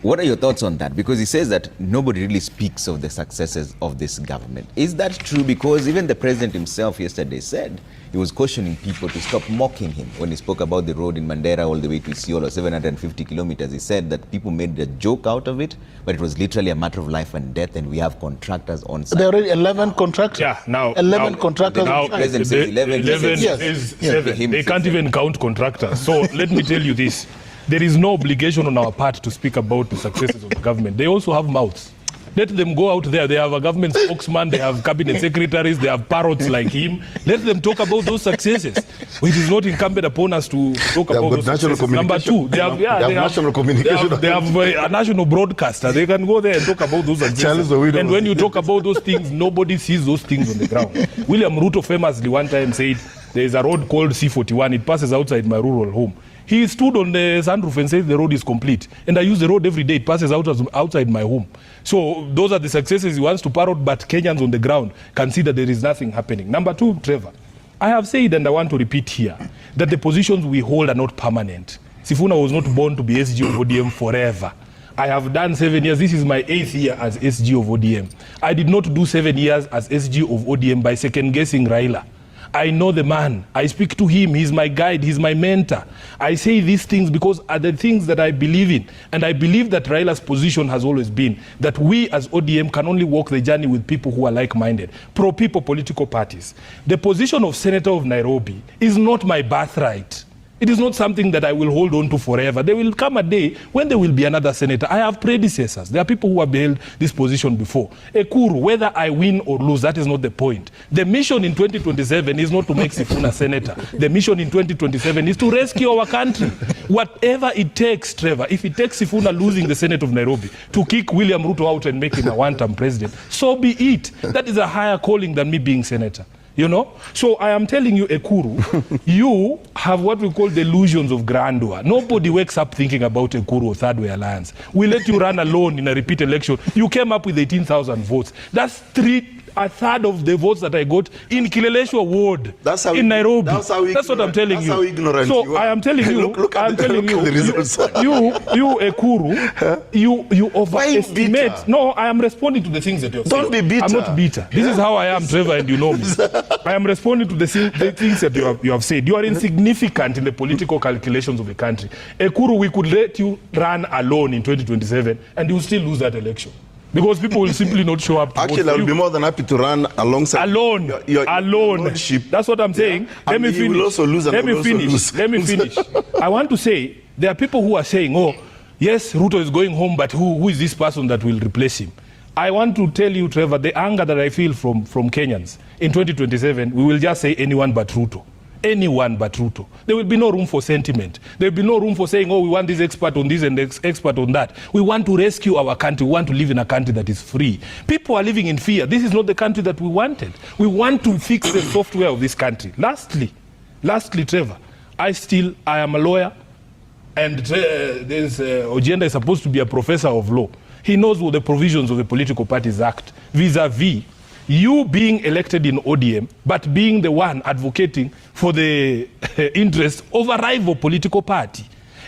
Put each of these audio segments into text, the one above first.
What are your thoughts on that? Because he says that nobody really speaks of the successes of this government. Is that true? Because even the president himself yesterday said he was cautioning people to stop mocking him when he spoke about the road in Mandera all the way to Isiolo, 750 kilometers. He said that people made a joke out of it, but it was literally a matter of life and death, and we have contractors on site. There are already 11 contractors. Yeah, now 11 contractors. Now, the president says 11 is 7. They can't even count contractors. So let me tell you this. There is no obligation on our part to speak about the successes of the government. They also have mouths. Let them go out there. They have a government spokesman, they have cabinet secretaries, they have parrots like him. Let them talk about those successes. It is not incumbent upon us to talk about those successes. Number two, they have national communication. They have a national broadcaster. They can go there and talk about those successes. And when you talk about those things, nobody sees those things on the ground. William Ruto famously one time said, there is a road called C41. It passes outside my rural home. He stood on the sunroof and said the road is complete. And I use the road every day. It passes outside my home. So those are the successes he wants to parrot, but Kenyans on the ground can see that there is nothing happening. Number two, Trevor, I have said, and I want to repeat here, that the positions we hold are not permanent. Sifuna was not born to be SG of ODM forever. I have done 7 years. This is my 8th year as SG of ODM. I did not do 7 years as SG of ODM by second-guessing Raila. I know the man. I speak to him. He's my guide. He's my mentor. I say these things because are the things that I believe in. And I believe that Raila's position has always been that we as ODM can only walk the journey with people who are like-minded, pro-people political parties. The position of Senator of Nairobi is not my birthright. It is not something that I will hold on to forever. There will come a day when there will be another senator. I have predecessors. There are people who have held this position before. Ekuru, whether I win or lose, that is not the point. The mission in 2027 is not to make Sifuna senator. The mission in 2027 is to rescue our country. Whatever it takes, Trevor, if it takes Sifuna losing the Senate of Nairobi to kick William Ruto out and make him a one-term president, so be it. That is a higher calling than me being senator. You know? So I am telling you, Ekuru, you have what we call delusions of grandeur. Nobody wakes up thinking about Ekuru or Third Way Alliance. We let you run alone in a repeat election. You came up with 18,000 votes. That's a third of the votes that I got in Kileleshwa ward in Nairobi. That's what I'm telling you. How ignorant so you are. I am telling you, you Ekuru, you overestimate. No, I am responding to the things that you're saying. Don't be bitter. I'm not bitter. This is how I am, Trevor, and you know me. I am responding to the things that you have said. You are insignificant in the political calculations of the country. Ekuru, we could let you run alone in 2027 and you will still lose that election. Because people will simply not show up to Actually, I will be more than happy to run alongside alone. Alone. That's what I'm saying. Yeah. Let me finish. Let me finish. I want to say, there are people who are saying, oh, yes, Ruto is going home, but who is this person that will replace him? I want to tell you, Trevor, the anger that I feel from Kenyans in 2027, we will just say anyone but Ruto. Anyone but Ruto. There will be no room for sentiment. There will be no room for saying, oh, we want this expert on this and this expert on that. We want to rescue our country. We want to live in a country that is free. People are living in fear. This is not the country that we wanted. We want to fix the software of this country. Lastly, Trevor, I am a lawyer, and Ojienda is supposed to be a professor of law. He knows what the provisions of the Political Parties Act, vis-a-vis you being elected in ODM, but being the one advocating for the interest of a rival political party.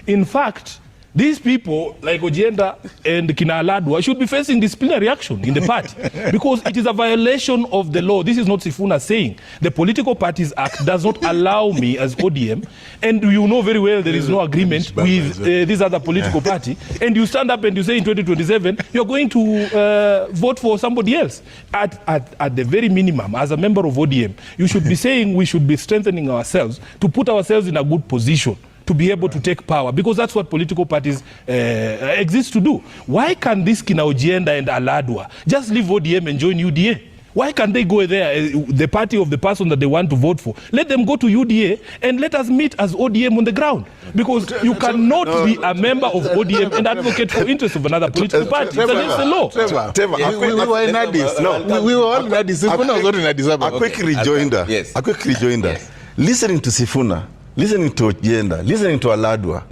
In fact, these people, like Ojienda and Kina Aladwa, should be facing disciplinary action in the party because it is a violation of the law. This is not Sifuna saying. The Political Parties Act does not allow me as ODM, and you know very well there is no agreement with this other political party, and you stand up and you say in 2027, you're going to vote for somebody else. At the very minimum, as a member of ODM, you should be saying we should be strengthening ourselves to put ourselves in a good position to be able to take power, because that's what political parties exist to do. Why can this Kina Ojienda and Aladwa just leave ODM and join UDA? Why can't they go there, the party of the person that they want to vote for? Let them go to UDA and let us meet as ODM on the ground. Because you cannot be a member of ODM and advocate for interests of another political party. That's the law. We were in Addis. We were all in Addis. Sifuna was not in Addis Ababa. A quick rejoinder. Yes. A quick rejoinder. Yes. Listening to Sifuna, listening to Ojienda, listening to Aladwa,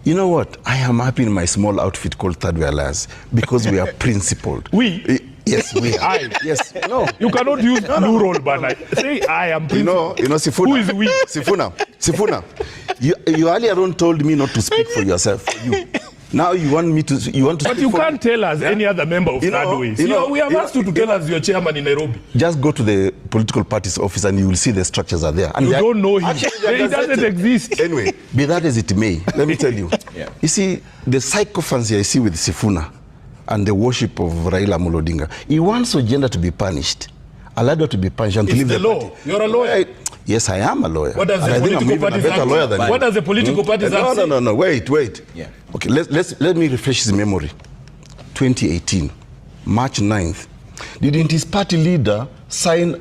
you know what? I am happy in my small outfit called Third Way Alliance because we are principled. We? Yes, we are. Yes. No. You cannot use plural, but say I am principled. You know, Sifuna. Who is we? Sifuna. You earlier on told me not to speak for yourself. Now you want me to... But you can't tell us any other member of Third. We have asked you to tell us your chairman in Nairobi. Just go to the political party's office and you will see the structures are there. And you don't know him. Actually, he doesn't exist. Anyway, be that as it may, let me tell you. Yeah. You see, the psychophancy I see with Sifuna and the worship of Raila Amolo Odinga, he wants Ojenda to be punished, Alado to be punished, and to leave the law. party. You're a lawyer. Yes, I am a lawyer. What does the political party say? What does the political party say? No. Wait. Yeah. Okay, let me refresh his memory. 2018, March 9th. Didn't his party leader sign,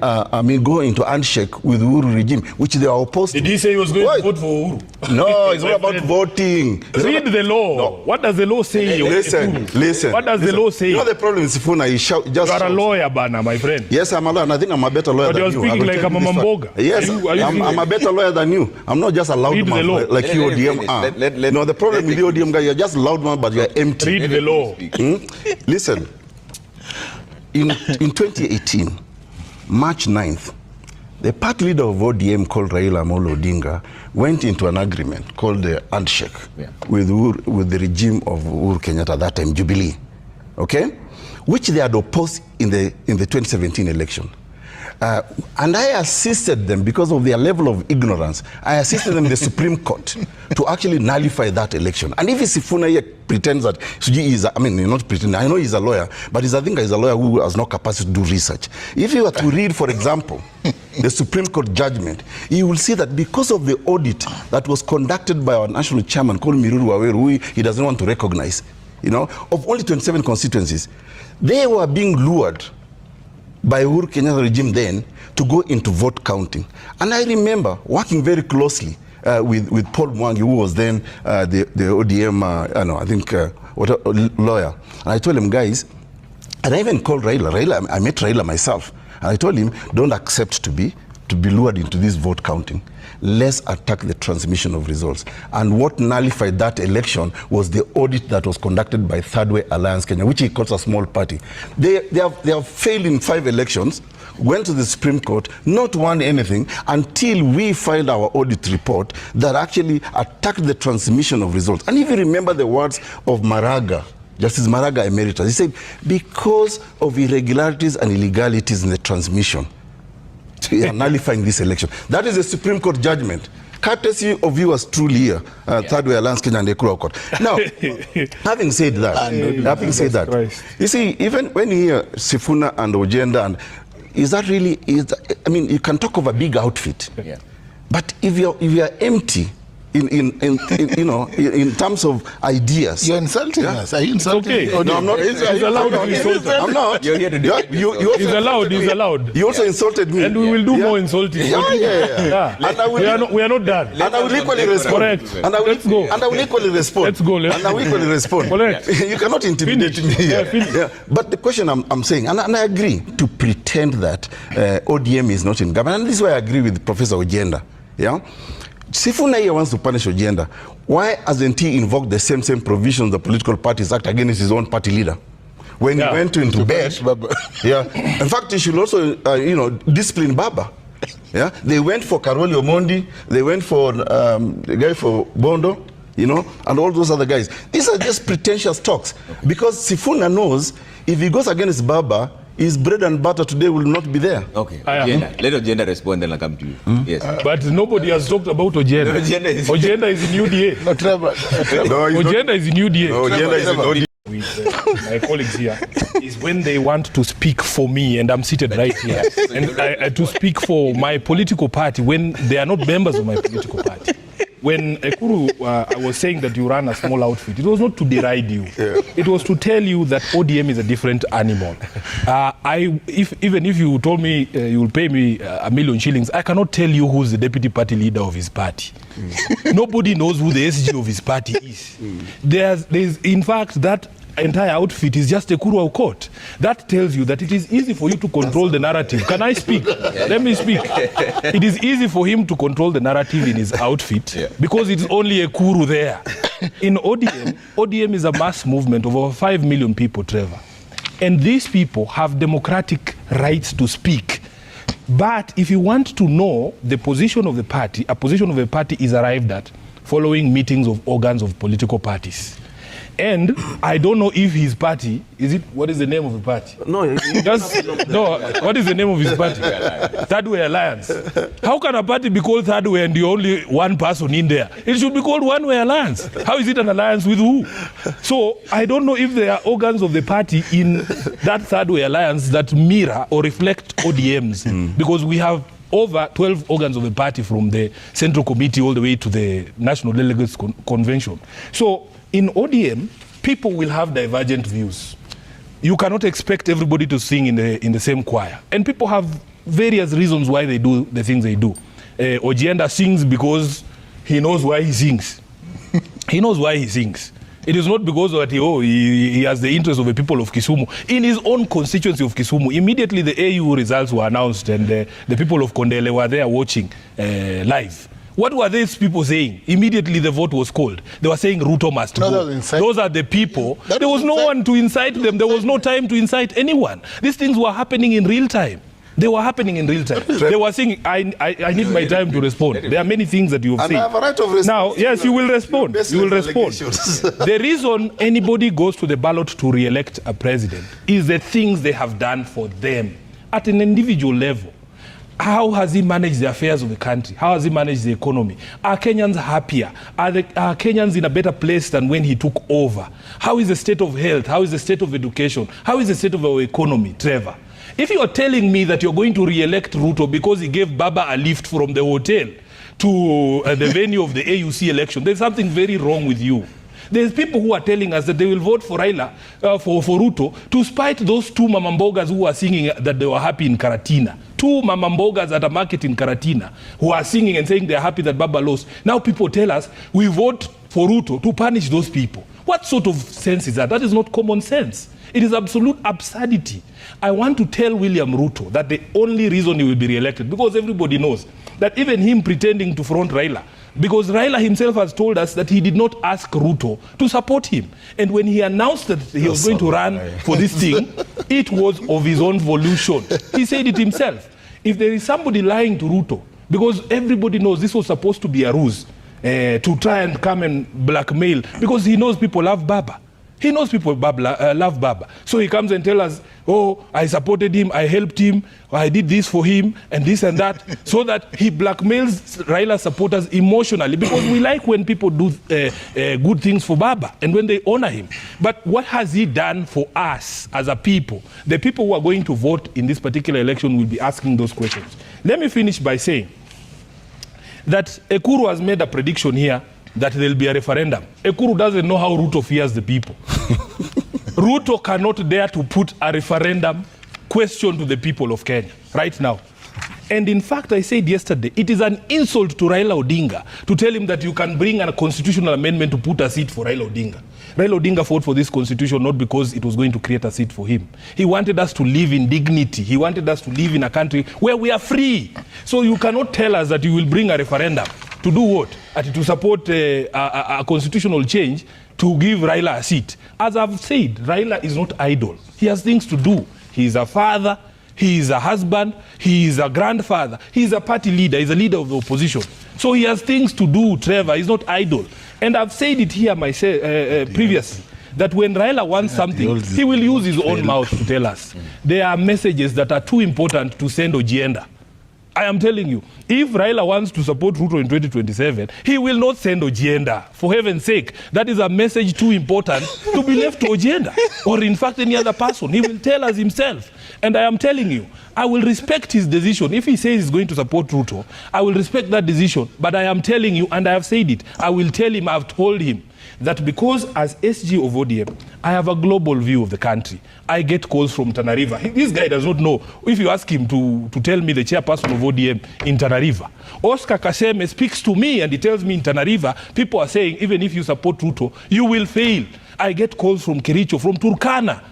go into handshake with Uhuru regime, which they are opposed to? Did he say he was going to vote for Uhuru? No, it's not about voting. Read the law. No. What does the law say? Listen. What does the law say? You know the problem with Sifuna, he just... You are a lawyer, Bana, my friend. Yes, I'm a lawyer, and I think I'm a better lawyer than you. But you're speaking like a Mamamboga. Yes, I'm a better lawyer than you. I'm not just a loud man like you ODM are. No, the problem with the ODM guy, you're just a loud man, but you're empty. Read the law. Listen, in 2018, March 9th, the party leader of ODM called Raila Amolo Odinga went into an agreement called the handshake with the regime of Uhuru Kenyatta at that time, Jubilee, okay, which they had opposed in the 2017 election. And I assisted them because of their level of ignorance. I assisted them in the Supreme Court to actually nullify that election. And if Sifuna here pretends that he is, not pretending, I know he's a lawyer, but I think he's a lawyer who has no capacity to do research. If you were to read, for example, the Supreme Court judgment, you will see that because of the audit that was conducted by our national chairman called Miruru Waweru, who he doesn't want to recognize, of only 27 constituencies, they were being lured by Uhuru Kenyatta regime then to go into vote counting. And I remember working very closely with Paul Mwangi, who was then the ODM, lawyer. And I told him, guys, and I even called Raila. I met Raila myself. And I told him, don't accept to be lured into this vote counting. Let's attack the transmission of results. And what nullified that election was the audit that was conducted by Third Way Alliance Kenya, which he calls a small party. They have failed in 5 elections, went to the Supreme Court, not won anything until we filed our audit report that actually attacked the transmission of results. And if you remember the words of Maraga, Justice Maraga Emeritus, he said, because of irregularities and illegalities in the transmission, we are nullifying this election. That is a Supreme Court judgment, courtesy of you as truly here, Third Way Alliance Kenya and Ekuru Aukot. Now, having said that, you see, even when you hear Sifuna and Ojenda, and you can talk of a big outfit, but if you're empty in terms of ideas, you're insulting us. Are you insulting? Okay. No, I'm not. He's allowed to insult us. I'm not. You're here to do He's allowed. You also insulted me. And we will do more insulting. Yeah. And we are not done. And I will equally respond. Correct. Let's go. And I will equally respond. Let's go. And I will equally respond. Correct. You cannot intimidate me here. But the question I'm saying, and I agree, to pretend that ODM is not in government, and this is why I agree with Professor Ojenda. Yeah. Sifuna here wants to punish Ojenda. Why hasn't he invoked the same provisions of the Political Parties Act against his own party leader? When he went into bed, in fact, he should also, discipline Baba. Yeah, they went for Karoli Omondi, they went for the guy for Bondo, and all those other guys. These are just pretentious talks, because Sifuna knows if he goes against Baba, his bread and butter today will not be there. Okay, Ojenda. Let Ojenda respond, then I'll come to you. Yes. But nobody has talked about Ojenda. Ojenda is in UDA. No, Trevor. Ojenda is in UDA. No, Ojenda is in UDA. With my colleagues here is when they want to speak for me, and I'm seated right here, and to speak for my political party when they are not members of my political party. When Ekuru was saying that you run a small outfit, it was not to deride you. It was to tell you that ODM is a different animal. Even if you told me you will pay me $1 million shillings, I cannot tell you who's the deputy party leader of his party. Nobody knows who the SG of his party is. There's in fact, that entire outfit is just Ekuru Aukot. That tells you that it is easy for you to control the narrative. Can I speak? Let me speak. It is easy for him to control the narrative in his outfit because it's only Ekuru there. In ODM is a mass movement of over 5 million people, Trevor. And these people have democratic rights to speak. But if you want to know the position of the party, a position of a party is arrived at following meetings of organs of political parties. And I don't know if his party, what is the name of the party? No, what is the name of his party? Third Way Alliance. How can a party be called Third Way and you're only one person in there? It should be called One Way Alliance. How is it an alliance with who? So I don't know if there are organs of the party in that Third Way Alliance that mirror or reflect ODMs. Because we have over 12 organs of the party, from the Central Committee all the way to the National Delegates Convention. So in ODM, people will have divergent views. You cannot expect everybody to sing in the same choir. And people have various reasons why they do the things they do. Ojienda sings because he knows why he sings. He knows why he sings. It is not because that he has the interest of the people of Kisumu. In his own constituency of Kisumu, immediately the AU results were announced and the people of Kondele were there watching live. What were these people saying? Immediately the vote was called. They were saying Ruto must go. Those are the people. There was no one to incite them. There was no time to incite anyone. These things were happening in real time. They were happening in real time. They were saying, I need my time to respond. There are many things that you have said. I have a right of response. Now, yes, you will respond. You will respond. The reason anybody goes to the ballot to re-elect a president is the things they have done for them at an individual level. How has he managed the affairs of the country? How has he managed the economy? Are Kenyans happier? Are Kenyans in a better place than when he took over? How is the state of health? How is the state of education? How is the state of our economy, Trevor? If you are telling me that you're going to re-elect Ruto because he gave Baba a lift from the hotel to the venue of the AUC election, there's something very wrong with you. There's people who are telling us that they will vote for Raila, for Ruto, to spite those two mamambogas who are singing that they were happy in Karatina. Two mamambogas at a market in Karatina who are singing and saying they're happy that Baba lost. Now people tell us we vote for Ruto to punish those people. What sort of sense is that? That is not common sense. It is absolute absurdity. I want to tell William Ruto that the only reason he will be re-elected, because everybody knows that even him pretending to front Raila, because Raila himself has told us that he did not ask Ruto to support him. And when he announced that he was going to run for this thing, it was of his own volition. He said it himself. If there is somebody lying to Ruto, because everybody knows this was supposed to be a ruse, to try and come and blackmail, because he knows people love Baba. He knows people love Baba. So he comes and tells us, oh, I supported him, I helped him, I did this for him, and this and that, so that he blackmails Raila supporters emotionally, because we like when people do good things for Baba and when they honor him. But what has he done for us as a people? The people who are going to vote in this particular election will be asking those questions. Let me finish by saying that Ekuru has made a prediction here that there will be a referendum. Ekuru doesn't know how Ruto fears the people. Ruto cannot dare to put a referendum question to the people of Kenya right now. And in fact, I said yesterday, it is an insult to Raila Odinga to tell him that you can bring a constitutional amendment to put a seat for Raila Odinga. Raila Odinga fought for this constitution not because it was going to create a seat for him. He wanted us to live in dignity. He wanted us to live in a country where we are free. So you cannot tell us that you will bring a referendum. To do what? To support a constitutional change to give Raila a seat. As I've said, Raila is not idle. He has things to do. He is a father, he is a husband, he is a grandfather, he is a party leader, he's a leader of the opposition. So he has things to do, Trevor. He's not idle. And I've said it here myself previously, that when Raila wants something, he will use his own mouth to tell us. There are messages that are too important to send Ojienda. I am telling you, if Raila wants to support Ruto in 2027, he will not send Ojienda. For heaven's sake, that is a message too important to be left to Ojienda, or in fact any other person. He will tell us himself. And I am telling you, I will respect his decision. If he says he's going to support Ruto, I will respect that decision. But I am telling you, and I have said it, I will tell him, I've told him, that because as SG of ODM, I have a global view of the country. I get calls from Tana River. This guy does not know. If you ask him to tell me the chairperson of ODM in Tana River, Oscar Kaseme speaks to me and he tells me in Tana River, people are saying, even if you support Ruto, you will fail. I get calls from Kericho, from Turkana.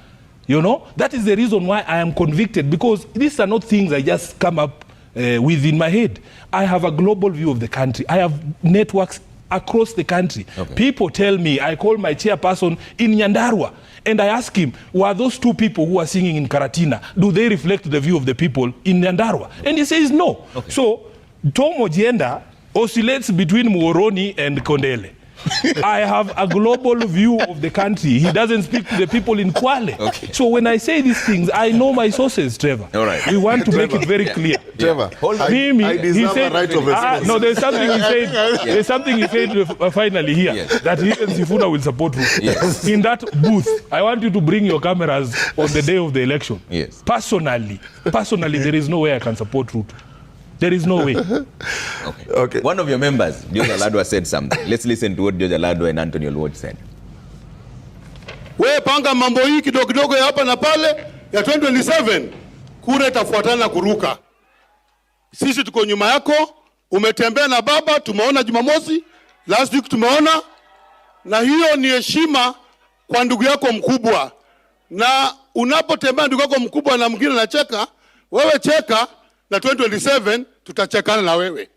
You know, that is the reason why I am convicted, because these are not things I just come up with in my head. I have a global view of the country. I have networks across the country. Okay. People tell me, I call my chairperson in Nyandarua and I ask him, were those two people who are singing in Karatina, do they reflect the view of the people in Nyandarua? And he says no. Okay. So Tom Ojienda oscillates between Muhoroni and Kondele. I have a global view of the country. He doesn't speak to the people in Kwale. Okay. So when I say these things, I know my sources, Trevor. All right. We want to make it very clear. Trevor, I deserve a right of response. no, there's something he said. There's something he said finally here, that he and Sifuna will support Ruto. Yes. In that booth, I want you to bring your cameras on the day of the election. Yes. Personally, there is no way I can support Ruto. There is no way. Okay. One of your members, George Aladwa, said something. Let's listen to what George Aladwa and Anthony Olwot said. We panga mambo hii kidogo kidogo ya hapa na pale ya 2027 kura itafuatana kuruka. Sisi tuko nyuma yako, umetembea na baba, tumeona Jumamosi, last week tumeona, na hiyo ni heshima kwa ndugu yako mkubwa. Na unapotembea ndugu yako mkubwa na mwingine anacheka, wewe cheka, na 2027 tutachekana na wewe.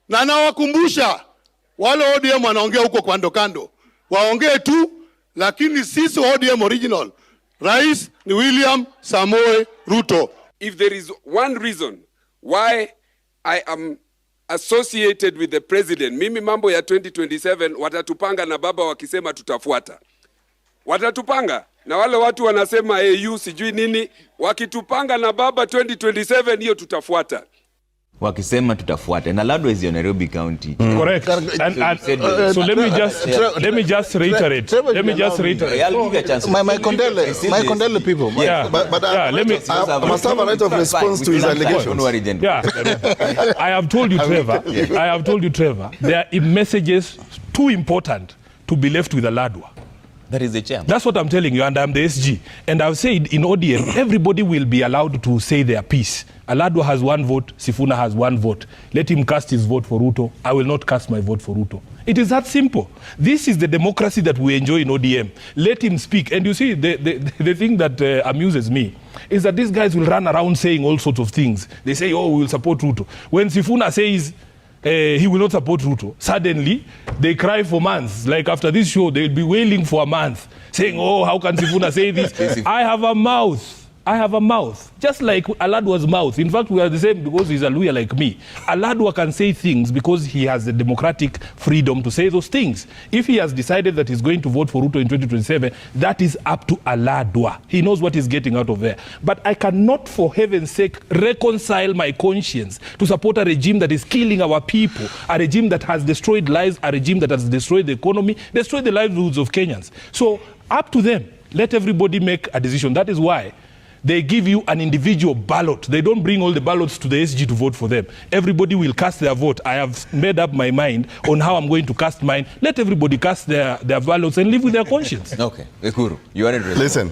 Na nawakumbusha wale ODM wanaongea huko kando kando, waongee tu, lakini sisi ODM original, Rais ni William Samoei Ruto. If there is one reason why I am associated with the president, mimi mambo ya 2027 watatupanga na baba wakisema tutafuata. Watatupanga na wale watu wanasema AU sijui nini, wakitupanga na baba 2027 hiyo tutafuata. Wakisema tutafuata. Na Aladwa is your Nairobi County. Correct. So let me just reiterate. I'll give you a chance. My condole people. Yeah. But let me. I must have a right of response to his allegations. Yeah. I have told you, Trevor. There are messages too important to be left with Aladwa. That is the chairman. That's what I'm telling you, and I'm the SG. And I've said in ODM, everybody will be allowed to say their piece. Aladwa has one vote, Sifuna has one vote. Let him cast his vote for Ruto. I will not cast my vote for Ruto. It is that simple. This is the democracy that we enjoy in ODM. Let him speak. And you see, the thing that amuses me is that these guys will run around saying all sorts of things. They say, oh, we will support Ruto. When Sifuna says he will not support Ruto, suddenly they cry for months. Like after this show, they'll be wailing for a month, saying, oh, how can Sifuna say this? I have a mouth, just like Aladwa's mouth. In fact, we are the same because he's a lawyer like me. Aladwa can say things because he has the democratic freedom to say those things. If he has decided that he's going to vote for Ruto in 2027, that is up to Aladwa. He knows what he's getting out of there. But I cannot, for heaven's sake, reconcile my conscience to support a regime that is killing our people, a regime that has destroyed lives, a regime that has destroyed the economy, destroyed the livelihoods of Kenyans. So, up to them. Let everybody make a decision. That is why they give you an individual ballot. They don't bring all the ballots to the SG to vote for them. Everybody will cast their vote. I have made up my mind on how I'm going to cast mine. Let everybody cast their ballots and live with their conscience. Okay. Ekuru, you are in Listen,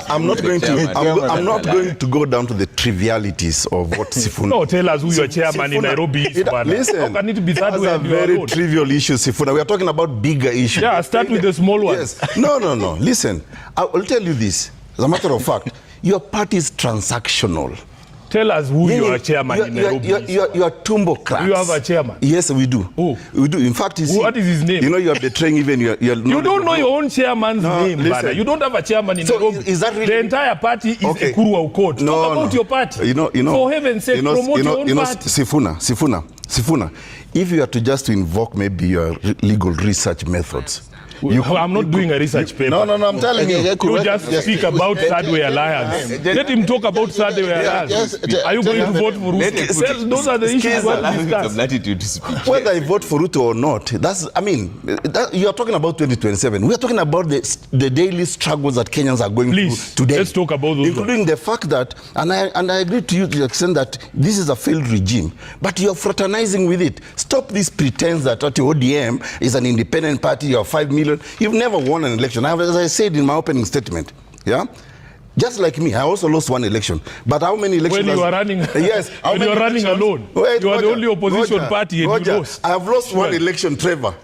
I'm not going to go down to the trivialities of what Sifuna. No, tell us who your chairman in Nairobi is. Listen, how can it be that that's way? a very trivial issue, Sifuna. We are talking about bigger issues. Yeah, start with the small ones. Yes. No. Listen, I will tell you this. As a matter of fact, your party is transactional. Tell us who your chairman in Nairobi is. You are tumbocrats. Do you have a chairman? Yes, we do. Who? We do. In fact, what is his name? You know, you are betraying even your You don't know your own chairman's name, brother. You don't have a chairman in Nairobi. Is that really? The entire party is Ekuru Aukot. Talk about your party. You know, for heaven's sake, promote your own party. Sifuna, if you are to just invoke maybe your legal research methods, I'm not doing a research paper. No, I'm telling you. You just speak about Third Way Alliance. Let him talk about Third Way Alliance. Are you going to vote for Ruto? Those are the issues we discuss. Whether I vote for Ruto or not, you are talking about 2027. We are talking about the daily struggles that Kenyans are going through today. Let's talk about those. Including the fact that, and I agree to you to the extent that this is a failed regime, but you are fraternizing with it. Stop this pretense that ODM is an independent party, you have 5 million. You've never won an election. As I said in my opening statement, yeah? Just like me, I also lost one election. But how many elections? When you are running, yes, when you are running alone, you are the only opposition party and you lost. I have lost one election, Trevor.